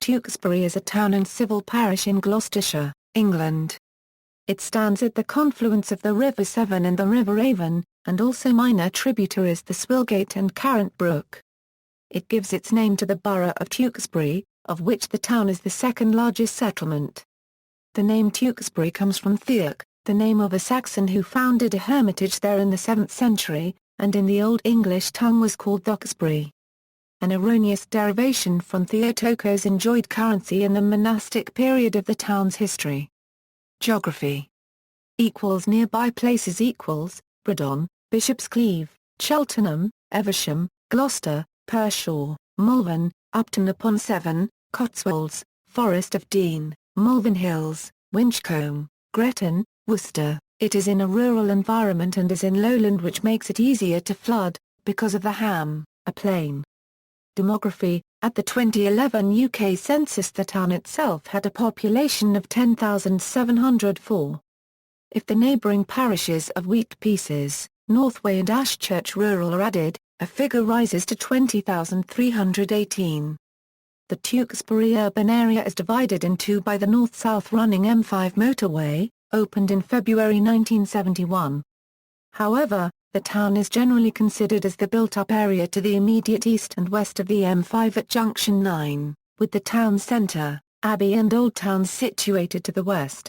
Tewkesbury is a town and civil parish in Gloucestershire, England. It stands at the confluence of the River Severn and the River Avon, and also minor tributaries the Swilgate and Carrant Brook. It gives its name to the Borough of Tewkesbury, of which the town is the second largest settlement. The name Tewkesbury comes from Theoc, the name of a Saxon who founded a hermitage there in the 7th century, and in the Old English tongue was called Theocsbury. An erroneous derivation from Theotokos enjoyed currency in the monastic period of the town's history. Geography. Nearby places Bredon, Bishop's Cleeve, Cheltenham, Evesham, Gloucester, Pershore, Malvern, Upton-upon-Severn, Cotswolds, Forest of Dean, Malvern Hills, Winchcombe, Gretton, Worcester. It is in a rural environment and is in lowland, which makes it easier to flood, because of the Ham, a plain. Demography. At the 2011 UK census, the town itself had a population of 10,704. If the neighbouring parishes of Wheat Pieces, Northway and Ashchurch Rural are added, a figure rises to 20,318. The Tewkesbury urban area is divided in two by the north-south running M5 motorway, opened in February 1971. However, the town is generally considered as the built-up area to the immediate east and west of the M5 at Junction 9, with the town centre, Abbey and Old Town situated to the west.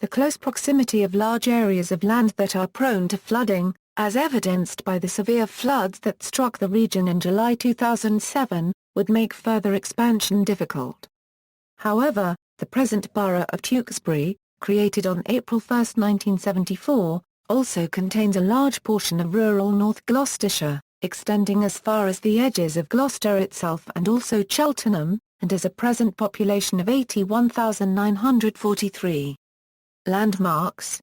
The close proximity of large areas of land that are prone to flooding, as evidenced by the severe floods that struck the region in July 2007, would make further expansion difficult. However, the present Borough of Tewkesbury, created on April 1, 1974, also contains a large portion of rural North Gloucestershire, extending as far as the edges of Gloucester itself and also Cheltenham, and has a present population of 81,943. Landmarks.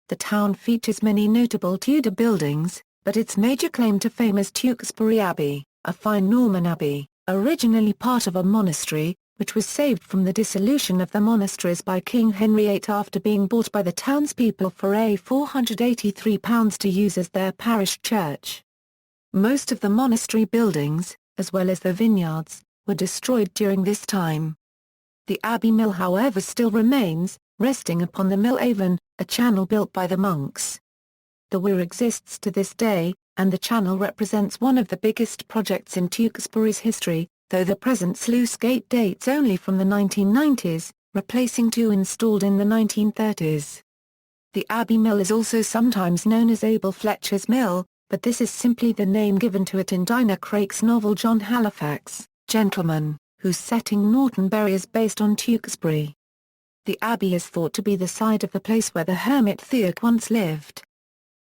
The town features many notable Tudor buildings, but its major claim to fame is Tewkesbury Abbey, a fine Norman abbey, originally part of a monastery, which was saved from the dissolution of the monasteries by King Henry VIII after being bought by the townspeople for £483 to use as their parish church. Most of the monastery buildings, as well as the vineyards, were destroyed during this time. The Abbey Mill, however, still remains, resting upon the Mill Avon, a channel built by the monks. The weir exists to this day, and the channel represents one of the biggest projects in Tewkesbury's history, though the present sluice gate dates only from the 1990s, replacing two installed in the 1930s. The Abbey Mill is also sometimes known as Abel Fletcher's Mill, but this is simply the name given to it in Dinah Craik's novel John Halifax, Gentleman, whose setting Norton Bury is based on Tewkesbury. The abbey is thought to be the site of the place where the hermit Theoc once lived.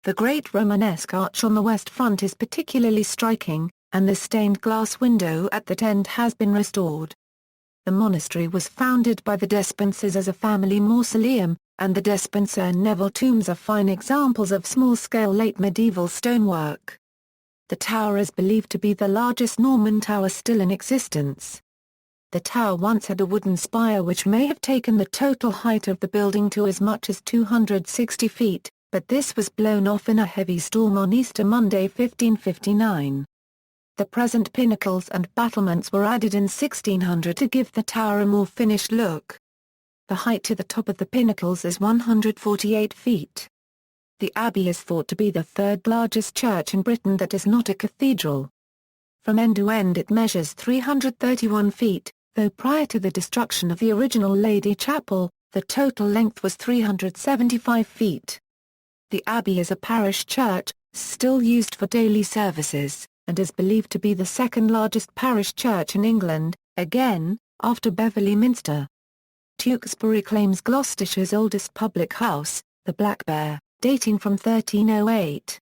The great Romanesque arch on the west front is particularly striking, and the stained glass window at that end has been restored. The monastery was founded by the Despensers as a family mausoleum, and the Despenser and Neville tombs are fine examples of small-scale late medieval stonework. The tower is believed to be the largest Norman tower still in existence. The tower once had a wooden spire which may have taken the total height of the building to as much as 260 feet, but this was blown off in a heavy storm on Easter Monday 1559. The present pinnacles and battlements were added in 1600 to give the tower a more finished look. The height to the top of the pinnacles is 148 feet. The abbey is thought to be the third largest church in Britain that is not a cathedral. From end to end it measures 331 feet, though prior to the destruction of the original Lady Chapel, the total length was 375 feet. The abbey is a parish church, still used for daily services, and is believed to be the second largest parish church in England, again, after Beverley Minster. Tewkesbury claims Gloucestershire's oldest public house, the Black Bear, dating from 1308.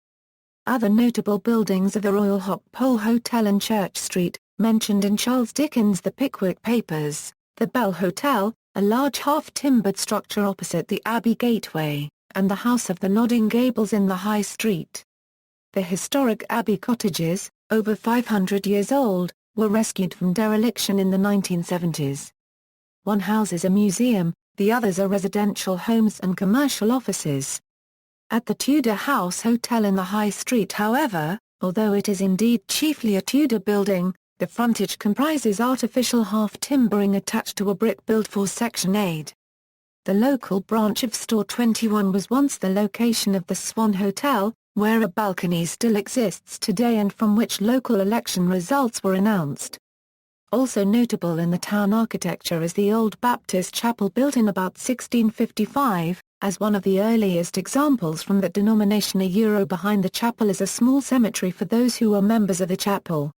Other notable buildings are the Royal Hop Pole Hotel in Church Street, mentioned in Charles Dickens' The Pickwick Papers, the Bell Hotel, a large half-timbered structure opposite the Abbey Gateway, and the House of the Nodding Gables in the High Street. The historic Abbey cottages, over 500 years old, were rescued from dereliction in the 1970s. One houses a museum, the others are residential homes and commercial offices. At the Tudor House Hotel in the High Street, however, although it is indeed chiefly a Tudor building, The frontage comprises artificial half-timbering attached to a brick built for section aid. The local branch of Store 21 was once the location of the Swan Hotel, where a balcony still exists today and from which local election results were announced. Also notable in the town architecture is the Old Baptist Chapel built in about 1655, as one of the earliest examples from that denomination. Behind the chapel is a small cemetery for those who were members of the chapel.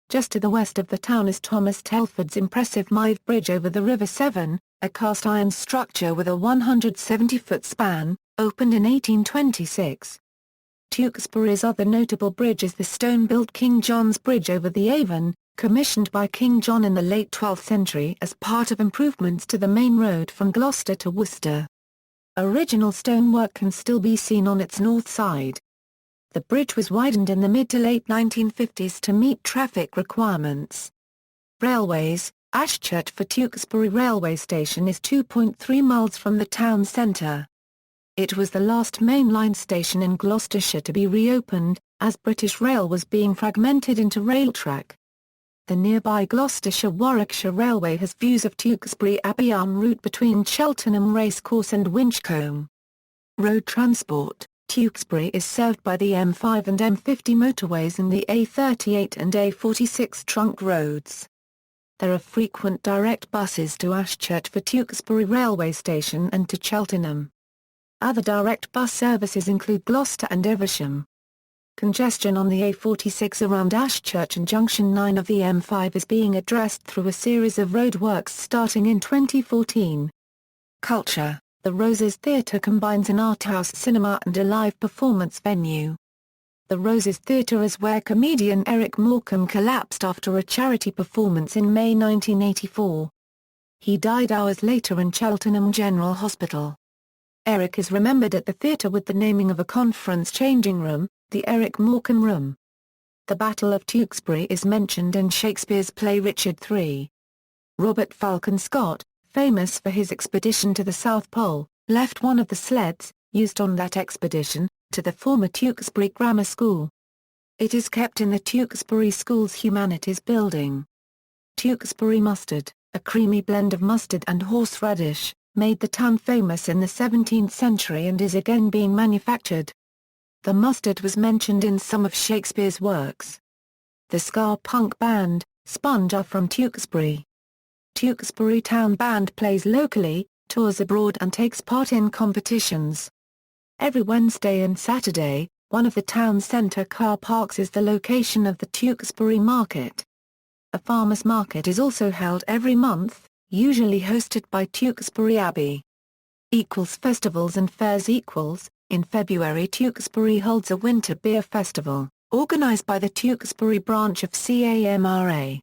Just to the west of the town is Thomas Telford's impressive Mythe Bridge over the River Severn, a cast-iron structure with a 170-foot span, opened in 1826. Tewkesbury's other notable bridge is the stone-built King John's Bridge over the Avon, commissioned by King John in the late 12th century as part of improvements to the main road from Gloucester to Worcester. Original stonework can still be seen on its north side. The bridge was widened in the mid to late 1950s to meet traffic requirements. Railways. Ashchurch for Tewkesbury railway station is 2.3 miles from the town centre. It was the last mainline station in Gloucestershire to be reopened, as British Rail was being fragmented into Railtrack. The nearby Gloucestershire-Warwickshire Railway has views of Tewkesbury Abbey en route between Cheltenham Racecourse and Winchcombe. Road transport. Tewkesbury is served by the M5 and M50 motorways and the A38 and A46 trunk roads. There are frequent direct buses to Ashchurch for Tewkesbury railway station and to Cheltenham. Other direct bus services include Gloucester and Evesham. Congestion on the A46 around Ashchurch and Junction 9 of the M5 is being addressed through a series of roadworks starting in 2014. Culture. The Roses Theatre combines an art house cinema and a live performance venue. The Roses Theatre is where comedian Eric Morecambe collapsed after a charity performance in May 1984. He died hours later in Cheltenham General Hospital. Eric is remembered at the theatre with the naming of a conference changing room, the Eric Morecambe Room. The Battle of Tewkesbury is mentioned in Shakespeare's play Richard III. Robert Falcon Scott, famous for his expedition to the South Pole, left one of the sleds, used on that expedition, to the former Tewkesbury Grammar School. It is kept in the Tewkesbury School's Humanities Building. Tewkesbury mustard, a creamy blend of mustard and horseradish, made the town famous in the 17th century and is again being manufactured. The mustard was mentioned in some of Shakespeare's works. The ska punk band, Sponge, are from Tewkesbury. Tewkesbury Town Band plays locally, tours abroad and takes part in competitions. Every Wednesday and Saturday, one of the town centre car parks is the location of the Tewkesbury Market. A farmers' market is also held every month, usually hosted by Tewkesbury Abbey. Festivals and fairs. In February Tewkesbury holds a winter beer festival, organised by the Tewkesbury branch of CAMRA.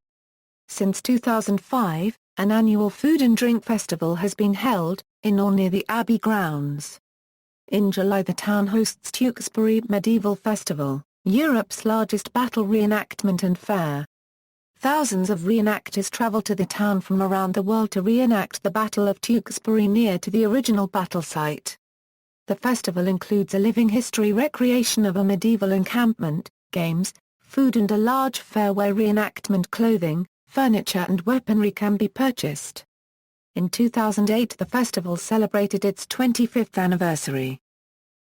Since 2005, an annual food and drink festival has been held, in or near the Abbey grounds. In July the town hosts Tewkesbury Medieval Festival, Europe's largest battle reenactment and fair. Thousands of reenactors travel to the town from around the world to reenact the Battle of Tewkesbury near to the original battle site. The festival includes a living history recreation of a medieval encampment, games, food and a large fair where reenactment clothing, furniture and weaponry can be purchased. In 2008 the festival celebrated its 25th anniversary.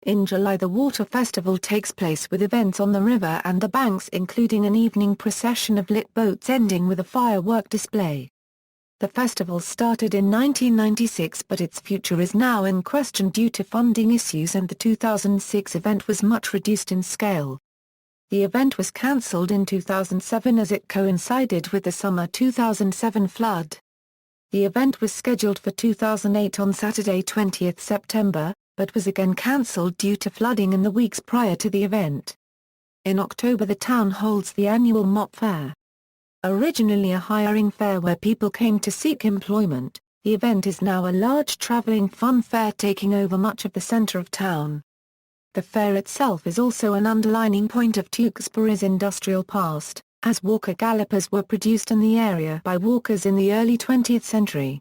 In July the Water Festival takes place with events on the river and the banks including an evening procession of lit boats ending with a firework display. The festival started in 1996 but its future is now in question due to funding issues and the 2006 event was much reduced in scale. The event was cancelled in 2007 as it coincided with the summer 2007 flood. The event was scheduled for 2008 on Saturday 20 September, but was again cancelled due to flooding in the weeks prior to the event. In October the town holds the annual Mop Fair. Originally a hiring fair where people came to seek employment, the event is now a large travelling fun fair taking over much of the centre of town. The fair itself is also an underlining point of Tewkesbury's industrial past, as Walker gallopers were produced in the area by Walkers in the early 20th century.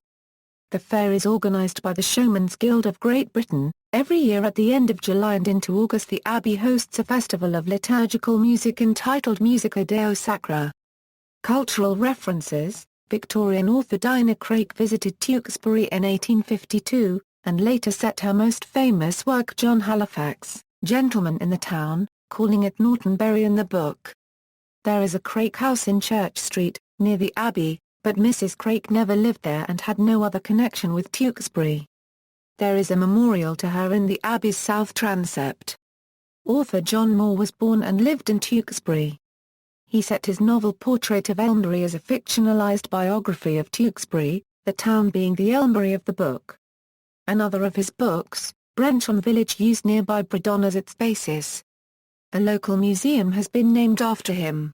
The fair is organised by the Showman's Guild of Great Britain. Every year at the end of July and into August the Abbey hosts a festival of liturgical music entitled Musica Deo Sacra. Cultural references: Victorian author Dinah Craik visited Tewkesbury in 1852, and later set her most famous work John Halifax, Gentleman in the Town, calling it Nortonbury in the book. There is a Craik house in Church Street, near the Abbey, but Mrs. Craik never lived there and had no other connection with Tewkesbury. There is a memorial to her in the Abbey's south transept. Author John Moore was born and lived in Tewkesbury. He set his novel Portrait of Elmbury as a fictionalized biography of Tewkesbury, the town being the Elmbury of the book. Another of his books, Brensham Village, used nearby Bredon as its basis. A local museum has been named after him.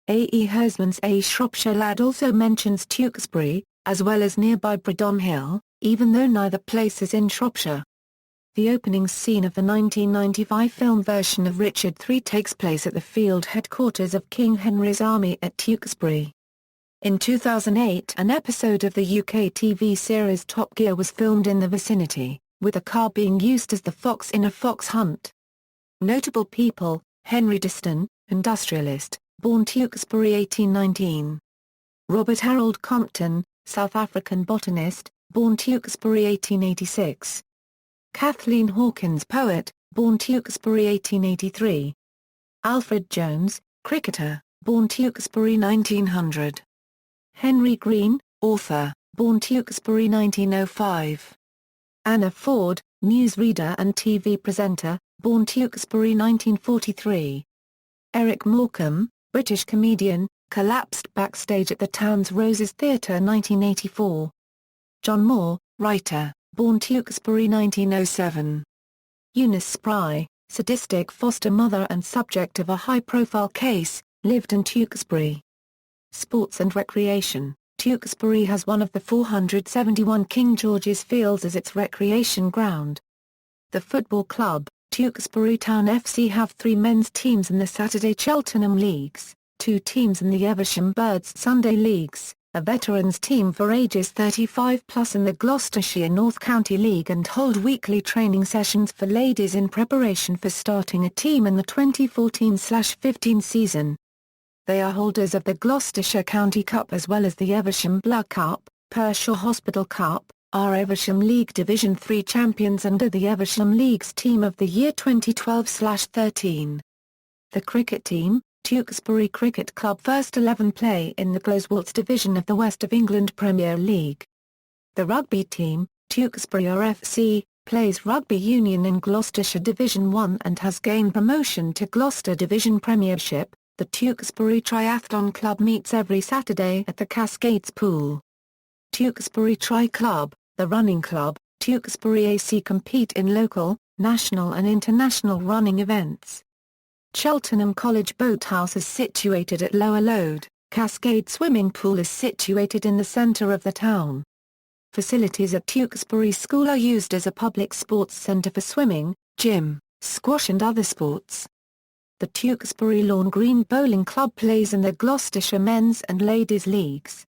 A. E. Hersman's A Shropshire Lad also mentions Tewkesbury, as well as nearby Bredon Hill, even though neither place is in Shropshire. The opening scene of the 1995 film version of Richard III takes place at the field headquarters of King Henry's army at Tewkesbury. In 2008, an episode of the UK TV series Top Gear was filmed in the vicinity, with the car being used as the fox in a fox hunt. Notable people: Henry Diston, industrialist, born Tewkesbury 1819. Robert Harold Compton, South African botanist, born Tewkesbury 1886. Kathleen Hawkins, poet, born Tewkesbury 1883. Alfred Jones, cricketer, born Tewkesbury 1900. Henry Green, author, born Tewkesbury 1905. Anna Ford, newsreader and TV presenter, born Tewkesbury 1943. Eric Morecambe, British comedian, collapsed backstage at the town's Roses Theatre 1984. John Moore, writer, born Tewkesbury 1907. Eunice Spry, sadistic foster mother and subject of a high-profile case, lived in Tewkesbury. Sports and recreation: Tewkesbury has one of the 471 King George's Fields as its recreation ground. The football club, Tewkesbury Town FC, have 3 men's teams in the Saturday Cheltenham Leagues, 2 teams in the Evesham Birds Sunday Leagues, a veterans team for ages 35+ in the Gloucestershire North County League, and hold weekly training sessions for ladies in preparation for starting a team in the 2014-15 season. They are holders of the Gloucestershire County Cup as well as the Evesham Blood Cup, Pershore Hospital Cup, are Evesham League Division 3 champions and are the Evesham League's Team of the Year 2012-13. The cricket team, Tewkesbury Cricket Club First 11 play in the Glozewaltz division of the West of England Premier League. The rugby team, Tewkesbury RFC, plays rugby union in Gloucestershire Division 1 and has gained promotion to Gloucester Division Premiership. The Tewkesbury Triathlon Club meets every Saturday at the Cascades Pool. Tewkesbury Tri Club, the running club, Tewkesbury AC, compete in local, national and international running events. Cheltenham College Boathouse is situated at Lower Lode. Cascade Swimming Pool is situated in the centre of the town. Facilities at Tewkesbury School are used as a public sports centre for swimming, gym, squash and other sports. The Tewkesbury Lawn Green Bowling Club plays in the Gloucestershire Men's and Ladies Leagues.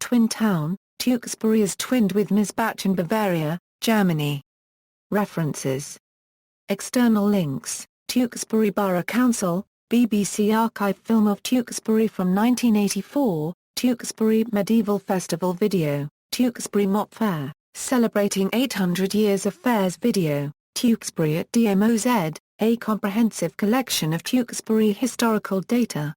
Twin Town, Tewkesbury is twinned with Miesbach in Bavaria, Germany. References. External links: Tewkesbury Borough Council, BBC archive film of Tewkesbury from 1984, Tewkesbury Medieval Festival video, Tewkesbury Mop Fair, celebrating 800 years of fairs video, Tewkesbury at DMOZ, a comprehensive collection of Tewkesbury historical data.